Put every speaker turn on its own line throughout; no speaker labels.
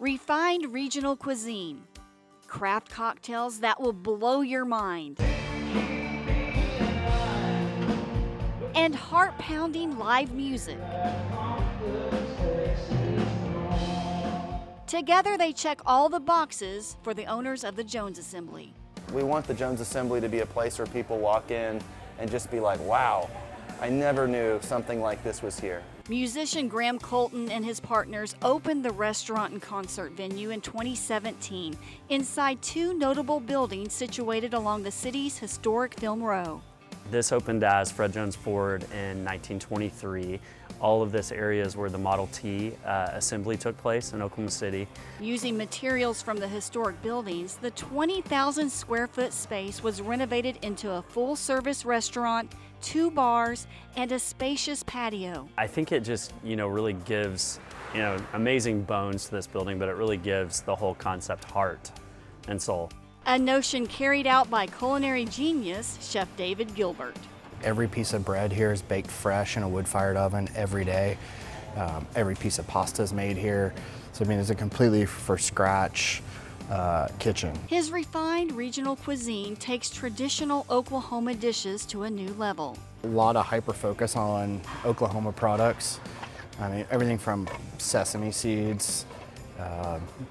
refined regional cuisine, craft cocktails that will blow your mind, and heart-pounding live music. Together, they check all the boxes for the owners of the Jones Assembly.
We want the Jones Assembly to be a place where people walk in and just be like, wow, I never knew something like this was here.
Musician Graham Colton and his partners opened the restaurant and concert venue in 2017 inside two notable buildings situated along the city's historic Film Row.
This opened as Fred Jones Ford in 1923. All of this area is where the Model T assembly took place in Oklahoma City.
Using materials from the historic buildings, the 20,000 square foot space was renovated into a full-service restaurant, 2 bars, and a spacious patio.
I think it just, really gives, amazing bones to this building, but it really gives the whole concept heart and soul.
A notion carried out by culinary genius, Chef David Gilbert.
Every piece of bread here is baked fresh in a wood-fired oven every day. Every piece of pasta is made here. So, it's a completely from scratch kitchen.
His refined regional cuisine takes traditional Oklahoma dishes to a new level.
A lot of hyper-focus on Oklahoma products. Everything from sesame seeds,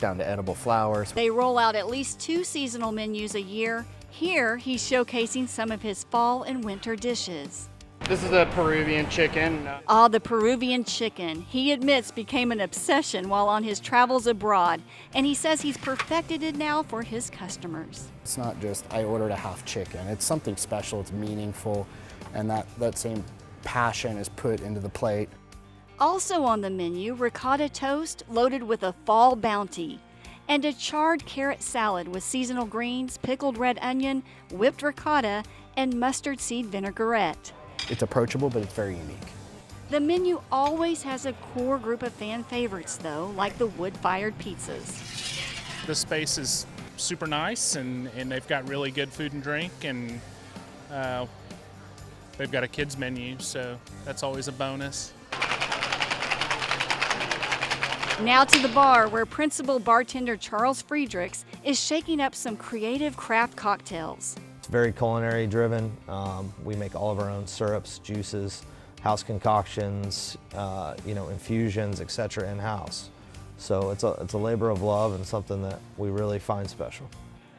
down to edible flowers.
They roll out at least 2 seasonal menus a year. Here, he's showcasing some of his fall and winter dishes.
This is the Peruvian chicken.
The Peruvian chicken, he admits, became an obsession while on his travels abroad, and he says he's perfected it now for his customers.
It's not just, I ordered a half chicken. It's something special, it's meaningful, and that same passion is put into the plate.
Also on the menu, ricotta toast loaded with a fall bounty, and a charred carrot salad with seasonal greens, pickled red onion, whipped ricotta, and mustard seed vinaigrette.
It's approachable, but it's very unique.
The menu always has a core group of fan favorites, though, like the wood-fired pizzas.
The space is super nice, and they've got really good food and drink, and they've got a kids menu, so that's always a bonus.
Now to the bar, where principal bartender Charles Friedrichs is shaking up some creative craft cocktails.
It's very culinary driven. We make all of our own syrups, juices, house concoctions, infusions, etc. in-house. So it's a labor of love and something that we really find special.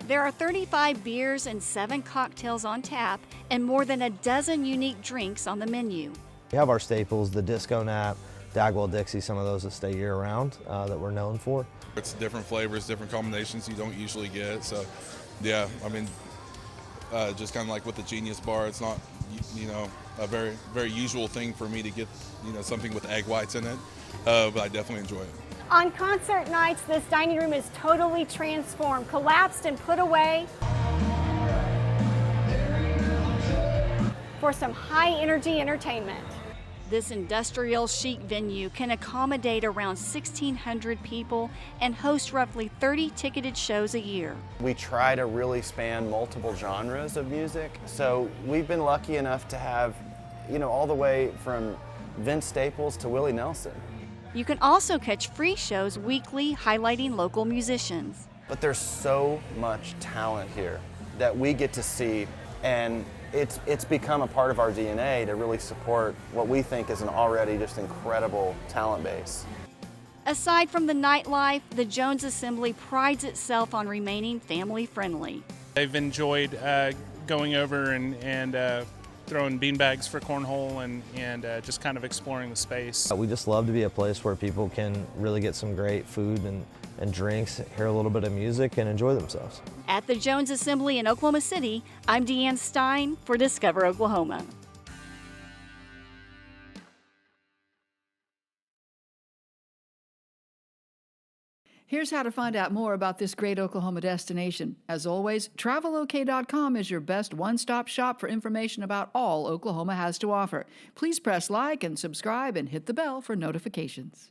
There are 35 beers and 7 cocktails on tap and more than a dozen unique drinks on the menu.
We have our staples, the Disco Nap, Dagwell Dixie, some of those that stay year-round that we're known for.
It's different flavors, different combinations you don't usually get. So, yeah, just kind of like with the Genius Bar, it's not, a very, very usual thing for me to get, something with egg whites in it, but I definitely enjoy it.
On concert nights, this dining room is totally transformed, collapsed and put away for some high-energy entertainment.
This industrial chic venue can accommodate around 1,600 people and host roughly 30 ticketed shows a year.
We try to really span multiple genres of music, so we've been lucky enough to have, all the way from Vince Staples to Willie Nelson.
You can also catch free shows weekly highlighting local musicians.
But there's so much talent here that we get to see, and it's become a part of our DNA to really support what we think is an already just incredible talent base.
Aside from the nightlife, the Jones Assembly prides itself on remaining family-friendly.
They've enjoyed going over and throwing beanbags for cornhole and just kind of exploring the space.
We just love to be a place where people can really get some great food and drinks, hear a little bit of music, and enjoy themselves.
At the Jones Assembly in Oklahoma City, I'm Deanne Stein for Discover Oklahoma.
Here's how to find out more about this great Oklahoma destination. As always, travelok.com is your best one-stop shop for information about all Oklahoma has to offer. Please press like and subscribe and hit the bell for notifications.